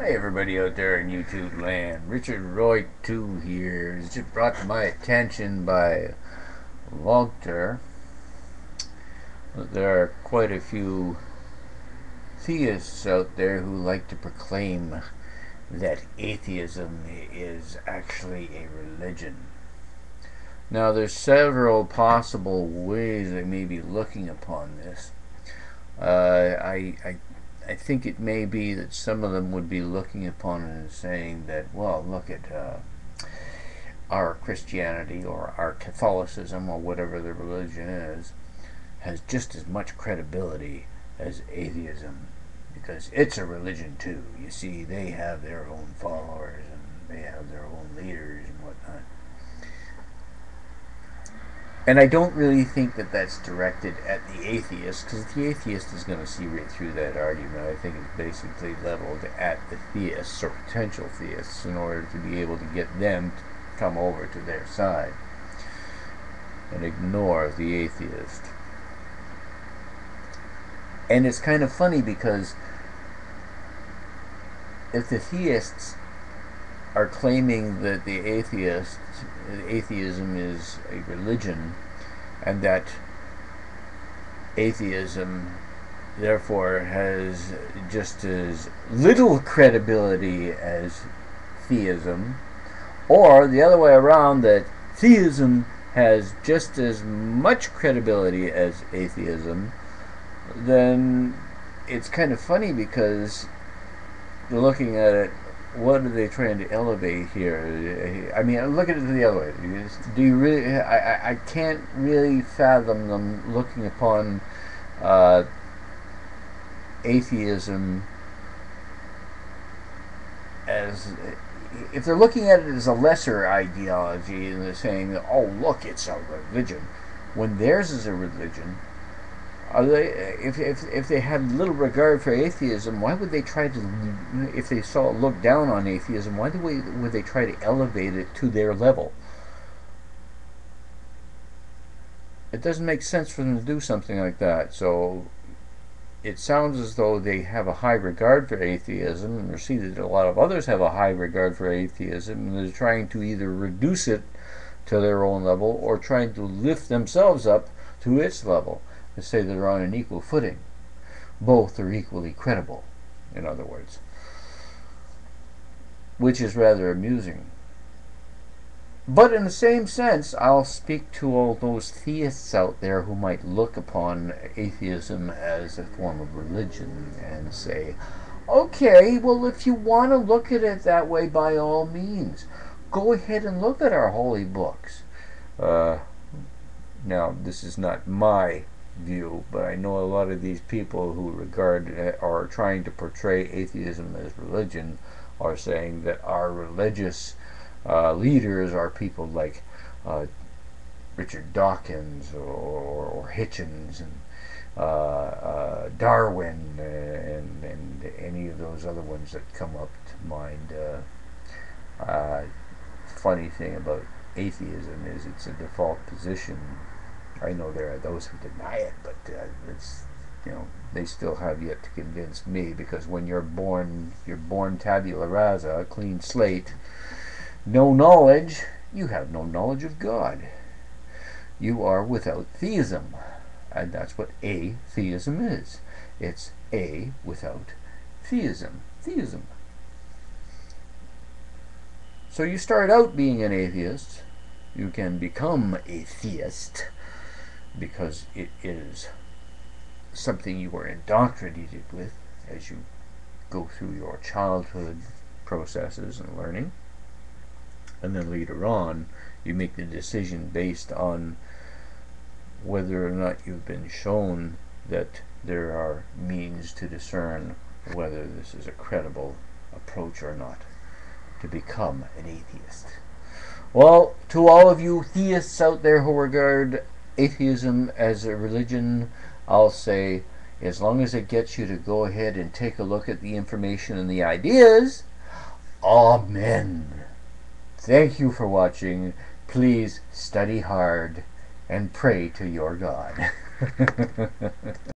Hey everybody out there in YouTube land, Richard Roy 2 here. It's just brought to my attention by Walter that there are quite a few theists out there who like to proclaim that atheism is actually a religion. Now there's several possible ways they may be looking upon this. I think it may be that some of them would be looking upon it and saying that, well, look at our Christianity or our Catholicism or whatever the religion is, has just as much credibility as atheism, because it's a religion too. You see, they have their own followers and they have their own leaders and whatnot. And I don't really think that that's directed at the atheist, because the atheist is going to see right through that argument. I think it's basically leveled at the theists or potential theists in order to be able to get them to come over to their side and ignore the atheist. And it's kind of funny because if the theists are claiming that the atheism is a religion, and that atheism therefore has just as little credibility as theism, or the other way around, that theism has just as much credibility as atheism, then it's kind of funny because looking at it, what are they trying to elevate here? I mean, look at it the other way. Do you really? I can't really fathom them looking upon atheism as, if they're looking at it as a lesser ideology and they're saying, "Oh, look, it's a religion," when theirs is a religion. Are they, if they had little regard for atheism, why would they try to, if they look down on atheism, why would they try to elevate it to their level? It doesn't make sense for them to do something like that. So it sounds as though they have a high regard for atheism, and we see that a lot of others have a high regard for atheism, and they're trying to either reduce it to their own level or trying to lift themselves up to its level. To say they're on an equal footing. Both are equally credible, in other words. Which is rather amusing. But in the same sense, I'll speak to all those theists out there who might look upon atheism as a form of religion and say, okay, well, if you want to look at it that way, by all means, go ahead and look at our holy books. Now, this is not my view, but I know a lot of these people who regard or are trying to portray atheism as religion are saying that our religious leaders are people like Richard Dawkins or Hitchens and Darwin and any of those other ones that come up to mind. Funny thing about atheism is it's a default position. I know there are those who deny it, but it's, they still have yet to convince me, because when you're born tabula rasa, a clean slate, no knowledge, you have no knowledge of God. You are without theism, and that's what atheism is. It's a without theism. Theism. So you start out being an atheist, you can become a theist, because it is something you are indoctrinated with as you go through your childhood processes and learning. And then later on, you make the decision based on whether or not you've been shown that there are means to discern whether this is a credible approach or not, to become an atheist. Well, to all of you theists out there who regard atheism as a religion, I'll say, as long as it gets you to go ahead and take a look at the information and the ideas, amen. Thank you for watching. Please study hard and pray to your God.